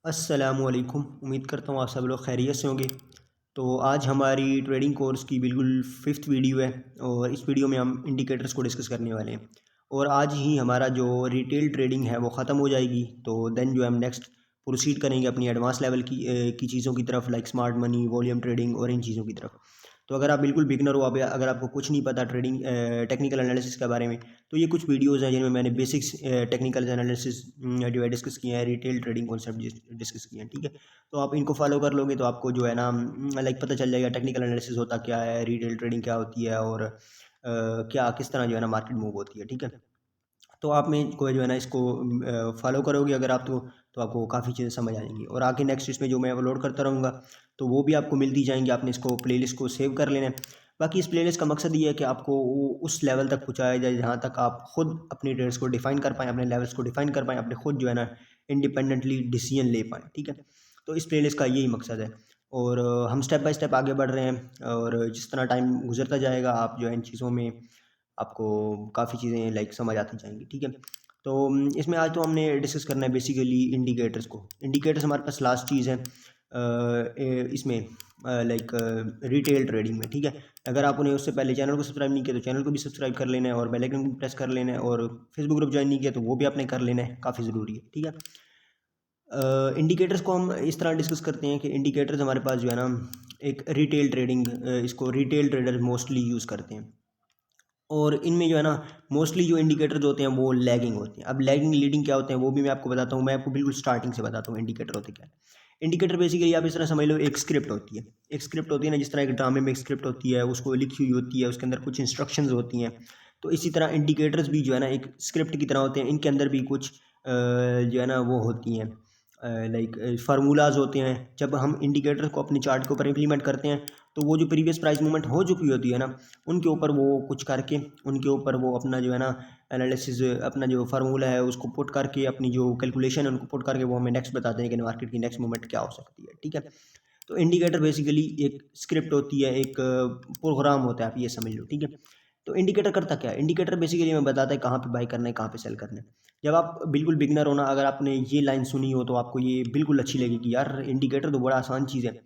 अस्सलामुअलैकुम। उम्मीद करता हूँ आप सब लोग खैरियत से होंगे। तो आज हमारी ट्रेडिंग कोर्स की बिल्कुल 5th वीडियो है और इस वीडियो में हम इंडिकेटर्स को डिस्कस करने वाले हैं। और आज ही हमारा जो रिटेल ट्रेडिंग है वो ख़त्म हो जाएगी। तो देन जो हम नेक्स्ट प्रोसीड करेंगे अपनी एडवांस लेवल की चीज़ों की तरफ, like smart money, volume trading और इन चीज़ों की तरफ। तो अगर आप बिल्कुल बिगनर हो, आप अगर आपको कुछ नहीं पता ट्रेडिंग टेक्निकल एनालिसिस के बारे में, तो ये कुछ वीडियोस हैं जिनमें मैंने बेसिक्स टेक्निकल एनालिसिस जो है डिस्कस किए हैं, रिटेल ट्रेडिंग कॉन्सेप्ट डिस्कस किए हैं। ठीक है, तो आप इनको फॉलो कर लोगे तो आपको जो है ना लाइक पता चल जाएगा टेक्निकल एनालिसिस होता क्या है, रिटेल ट्रेडिंग क्या होती है और क्या किस तरह जो है ना मार्केट मूव होती है। ठीक है, तो आप में को जो है ना इसको फॉलो करोगे अगर आप तो आपको काफ़ी चीज़ें समझ आ जाएंगी। और आगे नेक्स्ट इसमें जो मैं अपलोड करता रहूँगा तो वो भी आपको मिलती जाएंगी। आपने इसको प्लेलिस्ट को सेव कर लेना है। बाकी इस प्लेलिस्ट का मकसद ये है कि आपको उस लेवल तक पहुँचाया जाए जहाँ तक आप खुद अपनी ट्रेड्स को डिफाइन कर पाएँ, अपने लेवल्स को डिफाइन कर पाएँ, अपने खुद जो है ना इंडिपेंडेंटली डिसीजन ले पाएँ। ठीक है, तो इस प्लेलिस्ट का यही मकसद है। और हम स्टेप बाय स्टेप आगे बढ़ रहे हैं और जिस तरह टाइम गुजरता जाएगा आप जो है इन चीज़ों में आपको काफ़ी चीज़ें लाइक समझ आती जाएंगी। ठीक है, तो इसमें आज तो हमने डिस्कस करना है बेसिकली इंडिकेटर्स को। इंडिकेटर्स हमारे पास लास्ट चीज़ है इसमें लाइक रिटेल ट्रेडिंग में। ठीक है, अगर आपने उससे पहले चैनल को सब्सक्राइब नहीं किया तो चैनल को भी सब्सक्राइब कर लेना है और बेल आइकन को प्रेस कर लेना है और फेसबुक ग्रुप ज्वाइन नहीं किया तो वो भी आपने कर लेना है, काफ़ी ज़रूरी है। ठीक है, इंडिकेटर्स को हम इस तरह डिस्कस करते हैं कि इंडिकेटर्स हमारे पास जो है ना एक रिटेल ट्रेडिंग, इसको रिटेल ट्रेडर मोस्टली यूज़ करते हैं। और इनमें जो है ना मोस्टली जो इंडिकेटर्स होते हैं वो लैगिंग होते हैं। अब लैगिंग लीडिंग क्या होते हैं वो भी मैं आपको बताता हूँ। मैं आपको बिल्कुल स्टार्टिंग से बताता हूँ इंडिकेटर होते क्या है। इंडिकेटर बेसिकली आप इस तरह समझ लो, एक स्क्रिप्ट होती है। एक स्क्रिप्ट होती है ना, जिस तरह एक ड्रामे में एक स्क्रिप्ट होती है, उसको लिखी हुई होती है, उसके अंदर कुछ इंस्ट्रक्शंस होती हैं। तो इसी तरह इंडिकेटर्स भी जो है ना एक स्क्रिप्ट की तरह होते हैं। इनके अंदर भी कुछ जो है ना वो होती हैं लाइक फार्मूलाज होते हैं। जब हम इंडिकेटर को अपने चार्ट के ऊपर इम्प्लीमेंट करते हैं तो वो जो प्रीवियस प्राइस मूवमेंट हो चुकी होती है ना, उनके ऊपर वो कुछ करके, उनके ऊपर वो अपना जो है ना एनालिसिस, अपना जो फार्मूला है उसको पुट करके, अपनी जो कैलकुलेशन है उनको पुट करके वो हमें नेक्स्ट बताते हैं कि मार्केट की नेक्स्ट मूवमेंट क्या हो सकती है। ठीक है, तो इंडिकेटर बेसिकली एक स्क्रिप्ट होती है, एक प्रोग्राम होता है, आप ये समझ लो। ठीक है, तो इंडिकेटर करता क्या है? इंडिकेटर बेसिकली हमें बताता है कहाँ पे बाई करना है, कहाँ पे सेल करना है। जब आप बिल्कुल बिगनर हो ना, अगर आपने ये लाइन सुनी हो तो आपको ये बिल्कुल अच्छी लगेगी, यार इंडिकेटर तो बड़ा आसान चीज़ है।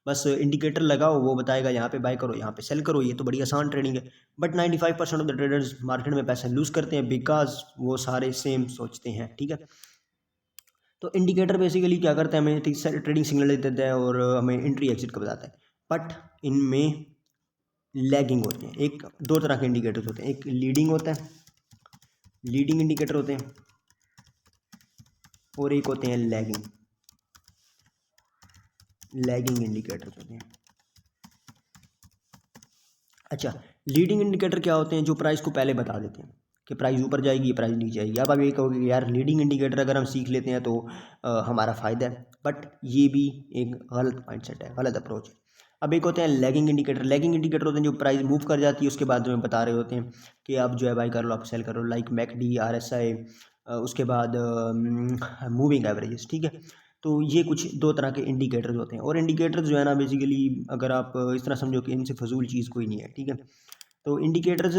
बस इंडिकेटर लगाओ, वो बताएगा यहाँ पे बाय करो, यहाँ पे सेल करो, ये तो बड़ी आसान ट्रेडिंग है। But 95% of the traders market में पैसा लूज करते हैं बिकॉज वो सारे सेम सोचते हैं। ठीक है, तो इंडिकेटर बेसिकली क्या करता है, हमें ट्रेडिंग सिग्नल दे देता है और हमें एंट्री एग्जिट का बताता है। बट इनमें लैगिंग होते हैं। एक दो तरह के इंडिकेटर्स होते हैं, एक लीडिंग होता है, लीडिंग इंडिकेटर होते हैं, और एक होते हैं लैगिंग, लैगिंग इंडिकेटर्स होते हैं। अच्छा, लीडिंग इंडिकेटर क्या होते हैं? जो प्राइस को पहले बता देते हैं कि प्राइस ऊपर जाएगी, प्राइस नीचे जाएगी। अब आप ये कहोगे कि यार लीडिंग इंडिकेटर अगर हम सीख लेते हैं तो हमारा फ़ायदा है, बट ये भी एक गलत माइंडसेट है, गलत अप्रोच है। अब एक होते हैं लैगिंग इंडिकेटर। लैगिंग इंडिकेटर होते हैं जो प्राइस मूव कर जाती है उसके बाद हमें बता रहे होते हैं कि आप जो है बाई कर लो, आप सेल करो, लाइक मैकडी, RSI, उसके बाद मूविंग एवरेजेस। ठीक है, तो ये कुछ दो तरह के इंडिकेटर्स होते हैं। और इंडिकेटर्स जो है ना बेसिकली अगर आप इस तरह समझो कि इनसे फजूल चीज़ कोई नहीं है। ठीक है, तो इंडिकेटर्स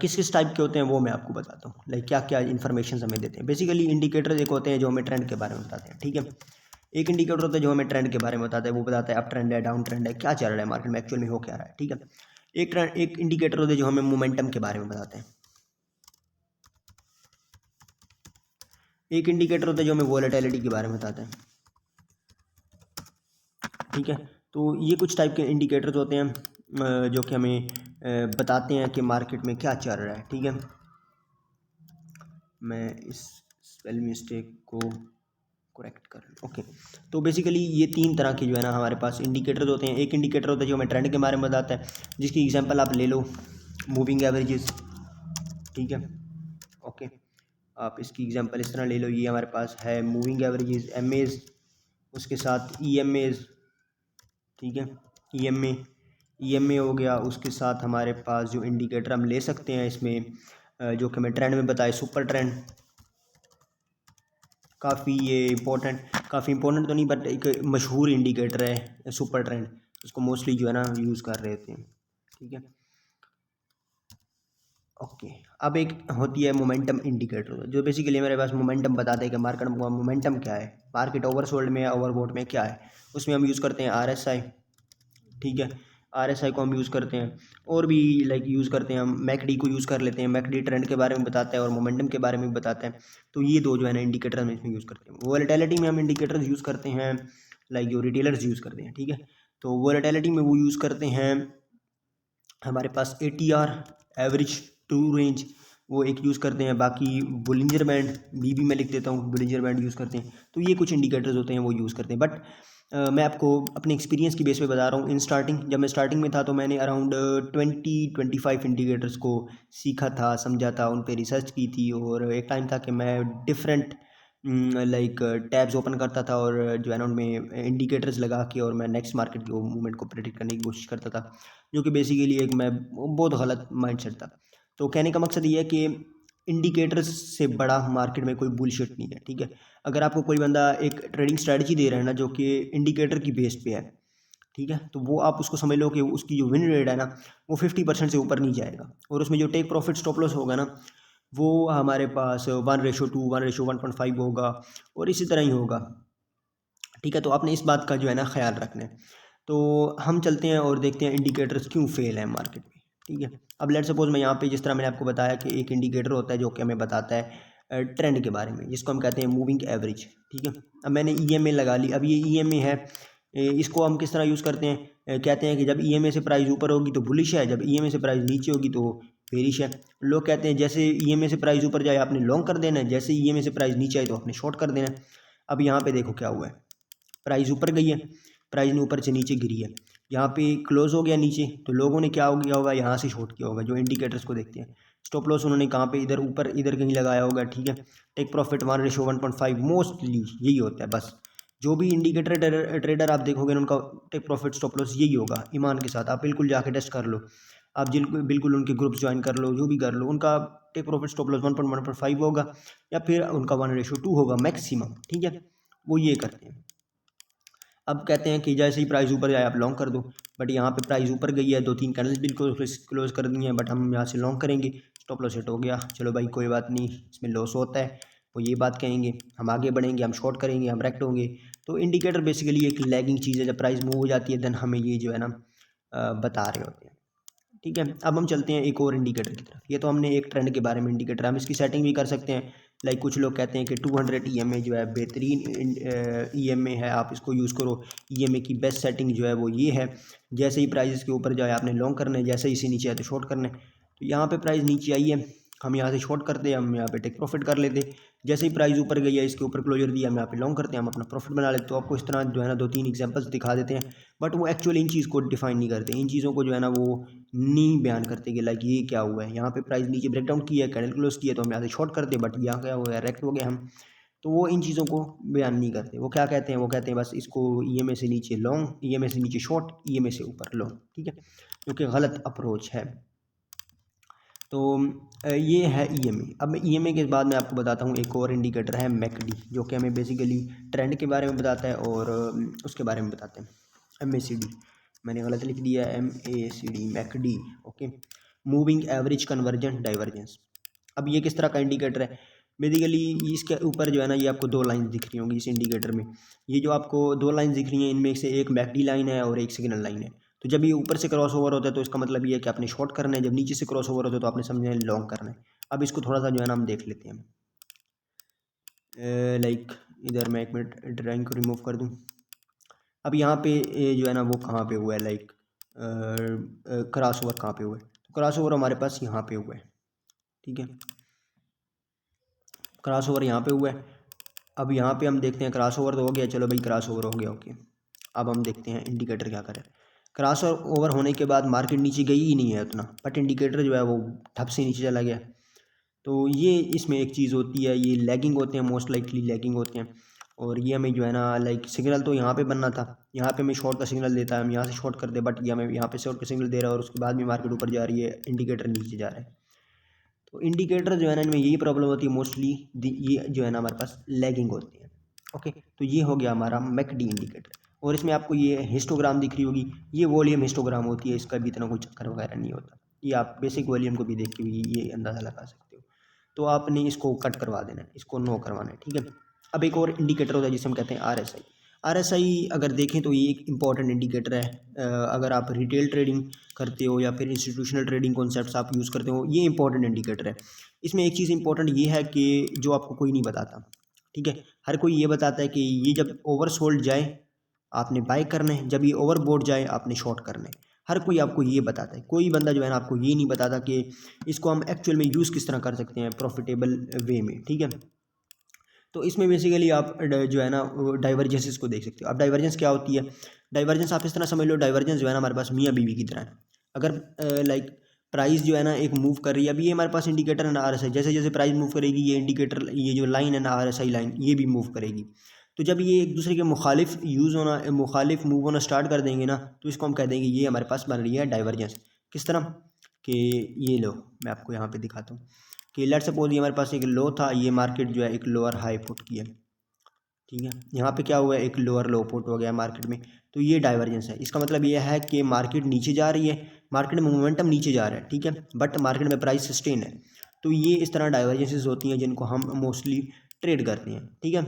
किस किस टाइप के होते हैं वो मैं आपको बताता हूँ, लाइक क्या क्या इन्फॉर्मेशन हमें देते हैं। बेसिकली इंडिकेटर्स एक होते हैं जो हमें ट्रेंड के बारे में बताते हैं। ठीक है, एक इंडिकेटर होता है जो हमें ट्रेंड के बारे में बताता है, वो बताता है अप ट्रेंड है, डाउन ट्रेंड है, क्या चल रहा है मार्केट में, एक्चुअल में हो क्या रहा है। ठीक है, एक इंडिकेटर होता है जो हमें मोमेंटम के बारे में बताते हैं। एक इंडिकेटर होता है जो हमें वॉलेटिलिटी के बारे में बताता है। ठीक है, तो ये कुछ टाइप के इंडिकेटर्स होते हैं जो कि हमें बताते हैं कि मार्केट में क्या चल रहा है। ठीक है, मैं इस स्पेल मिस्टेक को करेक्ट कर लूँ। ओके, तो बेसिकली ये तीन तरह के जो है ना हमारे पास इंडिकेटर्स होते हैं। एक इंडिकेटर होता है जो हमें ट्रेंड के बारे में बताता है, जिसकी एग्जांपल आप ले लो मूविंग एवरेजेस। ठीक है, ओके, आप इसकी एग्जांपल इस तरह ले लो, ये हमारे पास है मूविंग एवरेजेस, MAs, उसके साथ EMAs। ठीक है, EMA हो गया। उसके साथ हमारे पास जो इंडिकेटर हम ले सकते हैं इसमें जो कि हमें ट्रेंड में बताए, सुपर ट्रेंड। काफ़ी ये काफ़ी इंपॉर्टेंट तो नहीं बट एक मशहूर इंडिकेटर है सुपर ट्रेंड, उसको मोस्टली जो है ना यूज़ कर रहे थे। ठीक है, ओके। अब एक होती है मोमेंटम इंडिकेटर, जो बेसिकली मेरे पास मोमेंटम बताते हैं कि मार्केट में मोमेंटम क्या है, मार्केट ओवरसोल्ड में या ओवरबॉट में क्या है। उसमें हम यूज़ करते हैं RSI, ठीक है। RSI को हम यूज़ करते हैं, और भी लाइक यूज़ करते हैं हम मैकडी को यूज़ कर लेते हैं। मैकडी ट्रेंड के बारे में बताता है और मोमेंटम के बारे में भी बताता है। तो ये दो जो है ना इंडिकेटर हम इसमें यूज़ करते हैं। वोलेटिलिटी में हम इंडिकेटर्स यूज़ करते हैं लाइक जो रिटेलर्स यूज़ करते हैं, ठीक है। तो वोलेटिलिटी में वो यूज़ करते हैं हमारे पास ATR, एवरेज टू रेंज, वो एक यूज़ करते हैं। बाकी बुलिंजर बैंड, BB में लिख देता हूँ, बुलिंजर बैंड यूज़ करते हैं। तो ये कुछ इंडिकेटर्स होते हैं वो यूज़ करते हैं। बट मैं आपको अपने एक्सपीरियंस की बेस पे बता रहा हूँ। इन स्टार्टिंग जब मैं स्टार्टिंग में था तो मैंने अराउंड 20-25 इंडिकेटर्स को सीखा था, समझा था, उन पे रिसर्च की थी। और एक टाइम था कि मैं डिफरेंट लाइक टैब्स ओपन करता था और जो है ना उनमें इंडिकेटर्स लगा के और मैं नेक्स्ट मार्केट के मूवमेंट को प्रेडिक्ट करने की कोशिश करता था, जो कि बेसिकली एक मैं बहुत गलत माइंडसेट था। तो कहने का मकसद ये है कि इंडिकेटर्स से बड़ा मार्केट में कोई बुलशिट नहीं है, ठीक है। अगर आपको कोई बंदा एक ट्रेडिंग स्ट्रेटजी दे रहा है ना जो कि इंडिकेटर की बेस पे है, ठीक है, तो वो आप उसको समझ लो कि उसकी जो विन रेट है ना वो 50% से ऊपर नहीं जाएगा। और उसमें जो टेक प्रॉफिट स्टॉप लॉस होगा ना वो हमारे पास 1:2, 1:1.5 होगा, और इसी तरह ही होगा, ठीक है। तो आपने इस बात का जो है ना ख्याल रखना है। तो हम चलते हैं और देखते हैं इंडिकेटर्स क्यों फेल है मार्केट में, ठीक है। अब लेट्स सपोज मैं यहाँ पे जिस तरह मैंने आपको बताया कि एक इंडिकेटर होता है जो कि हमें बताता है ट्रेंड के बारे में, जिसको हम कहते हैं मूविंग एवरेज, ठीक है। अब मैंने EMA लगा ली। अब ये EMA है, इसको हम किस तरह यूज़ करते हैं, कहते हैं कि जब EMA से प्राइस ऊपर होगी तो बुलिश है, जब EMA से प्राइस नीचे होगी तो बेरिश है। लोग कहते हैं जैसे EMA से प्राइस ऊपर जाए आपने लॉन्ग कर देना है, जैसे EMA से प्राइस नीचे आए तो आपने शॉर्ट कर देना है। अब यहाँ पे देखो क्या हुआ है, प्राइस ऊपर गई है, प्राइस ने ऊपर से नीचे गिरी है, यहाँ पे क्लोज हो गया नीचे, तो लोगों ने क्या हो गया होगा, यहाँ से शॉर्ट किया होगा। जो इंडिकेटर्स को देखते हैं, स्टॉप लॉस उन्होंने कहाँ पे, इधर ऊपर इधर कहीं लगाया होगा, ठीक है। टेक प्रॉफिट 1:1.5 मोस्टली यही होता है बस। जो भी इंडिकेटर ट्रेडर आप देखोगे ना उनका टेक प्रॉफिट स्टॉप लॉस यही होगा। ईमान के साथ आप बिल्कुल जाके टेस्ट कर लो, आप बिल्कुल उनके ग्रुप्स ज्वाइन कर लो, जो भी कर लो, उनका टेक प्रॉफिट स्टॉप लॉस 1.1.5 होगा या फिर उनका 1:2 होगा मैक्सिमम, ठीक है। वो ये करते हैं। अब कहते हैं कि जैसे ही प्राइस ऊपर जाए आप लॉन्ग कर दो, बट यहाँ पे प्राइस ऊपर गई है, 2-3 कैंडल्स बिल्कुल क्लोज कर दी हैं, बट हम यहाँ से लॉन्ग करेंगे, स्टॉप लॉस हिट हो गया, चलो भाई कोई बात नहीं, इसमें लॉस होता है, वो ये बात कहेंगे, हम आगे बढ़ेंगे, हम शॉर्ट करेंगे, हम रेक्ट होंगे। तो इंडिकेटर बेसिकली एक लैगिंग चीज़ है, जब प्राइस मूव हो जाती है देन हमें ये जो है ना बता रहे होते हैं, ठीक है। अब हम चलते हैं एक और इंडिकेटर की तरफ। ये तो हमने एक ट्रेंड के बारे में इंडिकेटर, हम इसकी सेटिंग भी कर सकते हैं। लाइक कुछ लोग कहते हैं कि 200 EMA जो है बेहतरीन EMA है, आप इसको यूज़ करो। EMA की बेस्ट सेटिंग जो है वो ये है, जैसे ही प्राइस के ऊपर जाए आपने लॉन्ग करना है, जैसे ही इसे नीचे आए तो शॉर्ट करना है। तो यहाँ पे प्राइस नीचे आई है, हम यहाँ से शॉर्ट करते हैं, हम यहाँ पे टेक प्रॉफिट कर लेते। जैसे ही प्राइस ऊपर गई है, इसके ऊपर क्लोजर दिया, हम यहाँ पे लॉन्ग करते हैं, हम अपना प्रॉफिट बना लेते। तो आपको इस तरह जो है ना 2-3 एग्जांपल्स दिखा देते हैं, बट वो एक्चुअली इन चीज़ को डिफाइन नहीं करते, इन चीज़ों को जो है ना वो नहीं बयान करते कि लाइक ये क्या हुआ है। यहाँ पे प्राइस नीचे ब्रेकडाउन किया है, कैंडल क्लोज किया, तो हम यहाँ से शॉर्ट करते, बट यहाँ क्या हुआ है, रेक्ट हो गया हम। तो वो इन चीज़ों को बयान नहीं करते। वो क्या कहते हैं, वो कहते हैं बस इसको EMA से नीचे लॉन्ग, EMA से नीचे शॉर्ट, EMA से ऊपर लॉन्ग, ठीक है, जो कि गलत अप्रोच है। तो ये है EMA। अब मैं EMA के बाद मैं आपको बताता हूँ एक और इंडिकेटर है मैकडी, जो कि हमें बेसिकली ट्रेंड के बारे में बताता है और उसके बारे में बताते हैं MACD। मैंने गलत लिख दिया है, MACD, McD, okay. Moving average conversion divergence. अब ये किस तरह का इंडिकेटर है, बेसिकली इसके ऊपर जो है ना ये आपको दो लाइन दिख रही होंगी इस इंडिकेटर में। ये जो आपको दो लाइन दिख रही हैं इनमें से एक मैकडी लाइन है और एक सिग्नल लाइन है। तो जब ये ऊपर से क्रॉस ओवर होता है तो इसका मतलब ये है कि आपने शॉर्ट करना है, जब नीचे से क्रॉस ओवर होता है तो आपने समझना है लॉन्ग करना है। अब इसको थोड़ा सा जो है ना हम देख लेते हैं, लाइक इधर मैं 1 मिनट ड्राइंग को रिमूव कर दूं। अब यहाँ पे जो है ना वो कहाँ पे हुआ है, लाइक क्रॉस ओवर कहाँ पे हुआ है, तो क्रॉस ओवर हमारे पास यहाँ पे हुआ है, ठीक है। क्रॉस ओवर यहाँ पे हुआ है। अब यहाँ पे हम देखते हैं क्रॉस ओवर तो हो गया, चलो भाई क्रॉस ओवर हो गया, ओके। अब हम देखते हैं इंडिकेटर क्या करे। क्रॉस ओवर होने के बाद मार्केट नीचे गई ही नहीं है उतना, बट इंडिकेटर जो है वो ठप से नीचे चला गया। तो ये इसमें एक चीज़ होती है, ये लैगिंग होते हैं, मोस्ट लाइकली लैगिंग होते हैं। और ये हमें जो है ना लाइक सिग्नल तो यहाँ पे बनना था, यहाँ पे हमें शॉर्ट का सिग्नल देता है, हम यहाँ से शॉर्ट कर दे, बट ये हमें यहाँ पे शॉर्ट का सिग्नल दे रहा है और उसके बाद भी मार्केट ऊपर जा रही है, इंडिकेटर नीचे जा रहा है। तो इंडिकेटर जो है ना इनमें यही प्रॉब्लम होती है मोस्टली, ये जो है ना हमारे पास लैगिंग होती है, ओके। तो ये हो गया हमारा मैकडी इंडिकेटर। और इसमें आपको ये हिस्टोग्राम दिख रही होगी, ये वॉल्यूम हिस्टोग्राम होती है, इसका भी इतना कोई चक्कर वगैरह नहीं होता। ये आप बेसिक वॉल्यूम को भी देख के भी ये अंदाज़ा लगा सकते हो। तो आपने इसको कट करवा देना है, इसको नो करवाना है, ठीक है। अब एक और इंडिकेटर होता है जिसे हम कहते हैं RSI। RSI अगर देखें तो ये एक इम्पॉर्टेंट इंडिकेटर है। अगर आप रिटेल ट्रेडिंग करते हो या फिर इंस्टीट्यूशनल ट्रेडिंग कॉन्सेप्ट्स आप यूज़ करते हो, ये इंपॉर्टेंट इंडिकेटर है। इसमें एक चीज़ इंपॉर्टेंट ये है कि जो आपको कोई नहीं बताता, ठीक है। हर कोई ये बताता है कि ये जब ओवरसोल्ड जाए आपने बाय करना है, जब ये ओवरबोट जाए आपने शॉर्ट करना है। हर कोई आपको ये बताता है, कोई बंदा जो है ना आपको ये नहीं बताता कि इसको हम एक्चुअल में यूज़ किस तरह कर सकते हैं प्रॉफिटेबल वे में, ठीक है। तो इसमें बेसिकली आप जो है ना डाइवर्जेंसेस को देख सकते हो। अब डाइवर्जेंस क्या होती है? डाइवर्जेंस आप इस तरह समझ लो, डाइवर्जेंस जो है ना हमारे पास मियाँ बीवी की तरह है। अगर लाइक प्राइस जो है ना एक मूव कर रही है, अभी ये हमारे पास इंडिकेटर है ना RSI, जैसे जैसे प्राइस मूव करेगी ये इंडिकेटर, ये जो लाइन है ना RSI लाइन, ये भी मूव करेगी। तो जब ये एक दूसरे के मुखालिफ मूव होना स्टार्ट कर देंगे ना, तो इसको हम कह देंगे ये हमारे पास बन रही है डाइवर्जेंस। किस तरह कि ये लो मैं आपको यहाँ पे दिखाता हूँ कि लेट्स सपोज ये हमारे पास एक लो था, ये मार्केट जो है एक लोअर हाई पुट किया, ठीक है। यहाँ पे क्या हुआ है, एक लोअर लो पुट हो गया मार्केट में, तो ये डाइवर्जेंस है। इसका मतलब ये है कि मार्केट नीचे जा रही है, मार्केट में मोमेंटम नीचे जा रहा है, ठीक है, बट मार्केट में प्राइस सस्टेन है। तो ये इस तरह डाइवर्जेंसेस होती हैं जिनको हम मोस्टली ट्रेड करते हैं, ठीक है।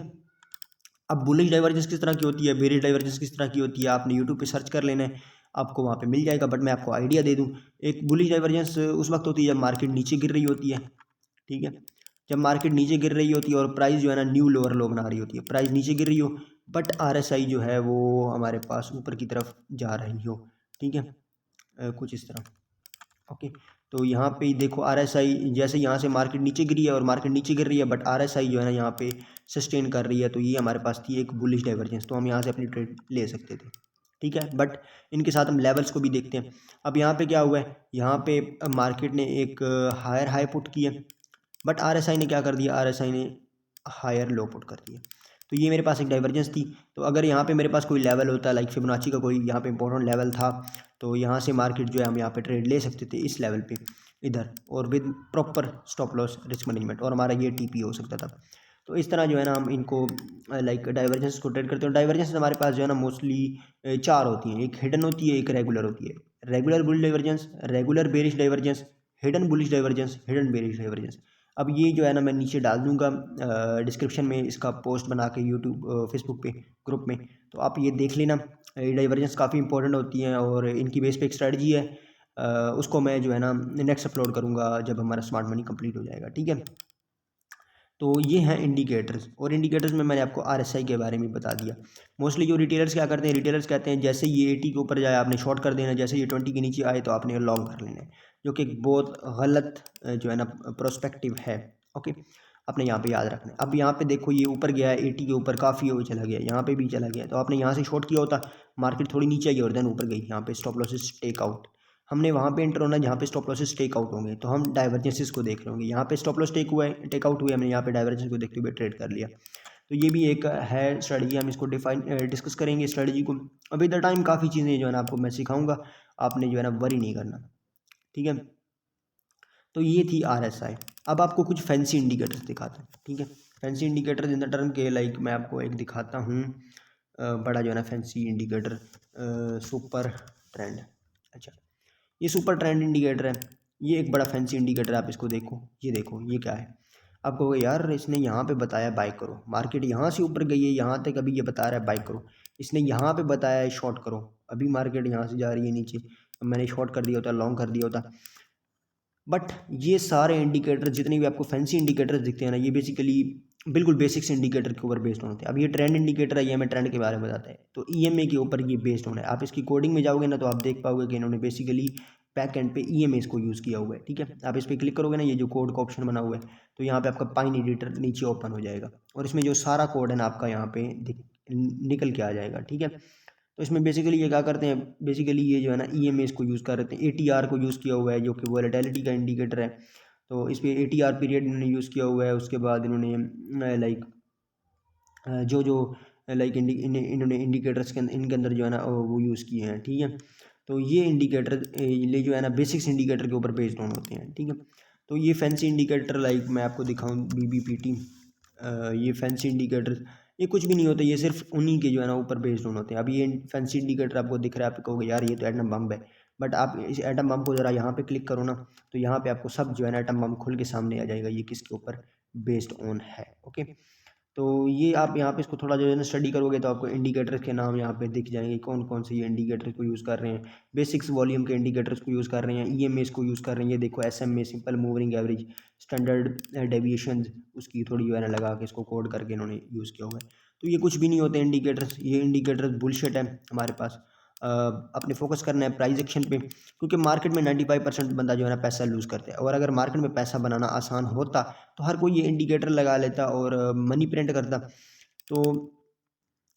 अब बुलिश डाइवर्जेंस किस तरह की होती है, बेरिश डाइवर्जेंस किस तरह की होती है, आपने यूट्यूब पे सर्च कर लेना है, आपको वहाँ पे मिल जाएगा। बट मैं आपको आइडिया दे दूँ, एक बुलिश डाइवर्जेंस उस वक्त होती है जब मार्केट नीचे गिर रही होती है, ठीक है। जब मार्केट नीचे गिर रही होती है और प्राइस जो है ना न्यू लोअर लो बना रही होती है, प्राइस नीचे गिर रही हो बट RSI जो है वो हमारे पास ऊपर की तरफ जा रही हो, ठीक है। कुछ इस तरह, ओके। तो यहाँ पे देखो RSI जैसे यहाँ से मार्केट नीचे गिरी है और मार्केट नीचे गिर रही है, बट RSI जो है ना यहाँ पे सस्टेन कर रही है, तो ये हमारे पास थी एक बुलिश डाइवर्जेंस, तो हम यहाँ से अपनी ट्रेड ले सकते थे, ठीक है। बट इनके साथ हम लेवल्स को भी देखते हैं। अब यहाँ पे क्या हुआ है, यहाँ पे मार्केट ने एक हायर हाई पुट किया, बट RSI ने क्या कर दिया, RSI ने हायर लो पुट कर दिया। तो ये मेरे पास एक डाइवर्जेंस थी। तो अगर यहाँ पे मेरे पास कोई लेवल होता लाइक फिबोनाची का कोई यहाँ पे इंपॉर्टेंट लेवल था, तो यहाँ से मार्केट जो है हम यहाँ पे ट्रेड ले सकते थे इस लेवल पे इधर, और with proper stop loss risk management, और हमारा ये TP हो सकता था। तो इस तरह जो है ना हम इनको लाइक डाइवर्जेंस को ट्रेड करते हैं। डाइवर्जेंस हमारे पास जो है ना मोस्टली 4 होती हैं, एक हिडन होती है, एक रेगुलर होती है। Regular bull divergence, regular bearish divergence, hidden bullish divergence, hidden bearish divergence. अब ये जो है ना मैं नीचे डाल दूंगा डिस्क्रिप्शन में इसका पोस्ट बना के यूट्यूब फेसबुक पे ग्रुप में, तो आप ये देख लेना। ये डाइवर्जेंस काफ़ी इंपॉर्टेंट होती हैं और इनकी बेस पे एक स्ट्रेटजी है। उसको मैं जो है ना नेक्स्ट अपलोड करूँगा जब हमारा स्मार्ट मनी कंप्लीट हो जाएगा, ठीक है। तो ये हैं इंडिकेटर्स, और इंडिकेटर्स में मैंने आपको RSI के बारे में बता दिया। मोस्टली जो रिटेलर्स क्या करते हैं, रिटेलर्स कहते हैं जैसे ये 80 के ऊपर जाए आपने शॉर्ट कर देना, जैसे ये 20 के नीचे आए तो आपने लॉन्ग कर लेना है, जो कि एक बहुत गलत जो है ना प्रोस्पेक्टिव है, ओके। आपने यहाँ पे याद रखना है। अब यहाँ पे देखो ये ऊपर गया है 80 के ऊपर, काफ़ी हो चला गया, यहाँ पे भी चला गया, तो आपने यहाँ से शॉर्ट किया होता, मार्केट थोड़ी नीचे आई और देन ऊपर गई, यहाँ पे स्टॉप लॉसेस टेक आउट, हमने वहाँ पे एंटर होना जहाँ पे स्टॉप लॉसेस टेक आउट होंगे, तो हम डाइवर्जेंसेस को देख रहे होंगे। यहाँ पे स्टॉप लॉस टेक हुआ है, टेक आउट हुआ है, हमने यहाँ पे डाइवर्जेंस को देखते हुए ट्रेड कर लिया। तो ये भी एक है स्ट्रेटजी, हम इसको डिस्कस करेंगे स्ट्रेटजी को। अभी द टाइम काफ़ी चीज़ें जो है ना आपको मैं सिखाऊंगा, आपने जो है ना वरी नहीं करना, ठीक है। तो ये थी RSI। अब आपको कुछ फैंसी इंडिकेटर्स दिखाते हैं, ठीक है। Fancy indicator in the term के लाइक मैं आपको एक दिखाता हूँ बड़ा जो है ना फैंसी इंडिकेटर, सुपर ट्रेंड। अच्छा, ये सुपर ट्रेंड इंडिकेटर है, ये एक बड़ा फैंसी इंडिकेटर है। आप इसको देखो, ये देखो ये क्या है। आप कहोगे यार इसने यहाँ पे बताया बाय करो, मार्केट यहाँ से ऊपर गई है यहाँ तक, अभी ये बता रहा है बाय करो, इसने यहाँ पे बताया है शॉर्ट करो, अभी मार्केट यहाँ से जा रही है नीचे, मैंने शॉर्ट कर दिया होता, लॉन्ग कर दिया होता। बट ये सारे इंडिकेटर जितने भी आपको फैंसी इंडिकेटर्स दिखते हैं ना, ये बेसिकली बिल्कुल बेसिक्स इंडिकेटर के ऊपर बेस्ड होते हैं। अब ये ट्रेंड इंडिकेटर है, ये हमें ट्रेंड के बारे में बताता है, तो EMA के ऊपर ये बेस्ड होना है। आप इसकी कोडिंग में जाओगे ना तो आप देख पाओगे कि इन्होंने बेसिकली बैक एंड पे EMA इसको यूज़ किया हुआ है, ठीक है। आप इस पर क्लिक करोगे ना, ये जो कोड का ऑप्शन बना हुआ है, तो यहाँ पे आपका पाइन एडिटर नीचे ओपन हो जाएगा, और इसमें जो सारा कोड है ना आपका यहाँ पे निकल के आ जाएगा, ठीक है। तो इसमें बेसिकली ये क्या करते हैं, बेसिकली ये जो है ना EMA इसको यूज़ कर रहे थे, ATR को यूज़ किया हुआ है जो कि वोलेटिलिटी का इंडिकेटर है। तो इस पर ATR पीरियड इन्होंने यूज़ किया हुआ है। उसके बाद इन्होंने लाइक जो जो लाइक इन्होंने इंडिकेटर्स के इनके अंदर जो है ना वो यूज़ किए हैं, ठीक है। तो ये इंडिकेटर ये जो है ना बेसिक्स इंडिकेटर के ऊपर बेस्ड ऑन होते हैं, ठीक है। तो ये फैंसी इंडिकेटर लाइक मैं आपको दिखाऊं BBPT, ये फैंसी इंडिकेटर ये कुछ भी नहीं होता, ये सिर्फ उन्हीं के जो है ना ऊपर बेस्ड ऑन होते हैं। अब ये फैंसी इंडिकेटर आपको दिख रहा है, आप कहोगे यार ये तो एटम बम है, बट आप इस एटम बम को ज़रा यहाँ पे क्लिक करो ना, तो यहाँ पे आपको सब जो है ना एटम बम खुल के सामने आ जाएगा, ये किसके ऊपर बेस्ड ऑन है। ओके, तो ये आप यहाँ पे इसको थोड़ा जो है ना स्टडी करोगे तो आपको इंडिकेटर्स के नाम यहाँ पे दिख जाएंगे, कौन कौन से ये इंडिकेटर्स को यूज़ कर रहे हैं। बेसिक्स वॉल्यूम के इंडिकेटर्स को यूज़ कर रहे हैं, ईएमएस को यूज़ कर रहे हैं। ये देखो SMA simple moving average, standard deviation उसकी थोड़ी जो है ना लगा के इसको कोड करके इन्होंने यूज़ किया हुआ है। तो ये कुछ भी नहीं होते इंडिकेटर्स, ये इंडिकेटर्स बुलशिट है। हमारे पास अपने फोकस करना है प्राइस एक्शन पे, क्योंकि मार्केट में 95% बंदा जो है ना पैसा लूज़ करता है। और अगर मार्केट में पैसा बनाना आसान होता तो हर कोई ये इंडिकेटर लगा लेता और मनी प्रिंट करता। तो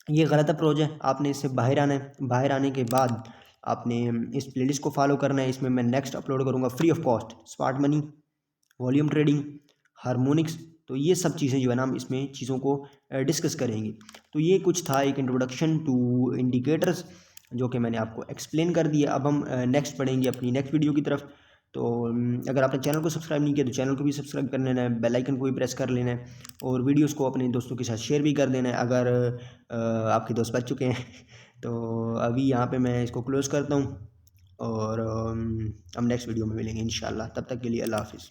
ये गलत अप्रोच है, आपने इससे बाहर आना है। बाहर आने के बाद आपने इस प्लेलिस्ट को फॉलो करना है। इसमें मैं नेक्स्ट अपलोड करूँगा free of cost smart money, volume trading, harmonics. तो ये सब चीज़ें जो है ना हम इसमें चीज़ों को डिस्कस करेंगे। तो ये कुछ था एक इंट्रोडक्शन टू इंडिकेटर्स जो कि मैंने आपको एक्सप्लेन कर दिया। अब हम नेक्स्ट पढ़ेंगे अपनी नेक्स्ट वीडियो की तरफ। तो अगर आपने चैनल को सब्सक्राइब नहीं किया तो चैनल को भी सब्सक्राइब कर लेना है, बेल आइकन को भी प्रेस कर लेना है और वीडियोस को अपने दोस्तों के साथ शेयर भी कर देना है अगर आपके दोस्त बच चुके हैं। तो अभी यहाँ पे मैं इसको क्लोज़ करता हूँ और हम नेक्स्ट वीडियो में मिलेंगे इंशाल्लाह। तब तक के लिए अल्लाह हाफ़िज़।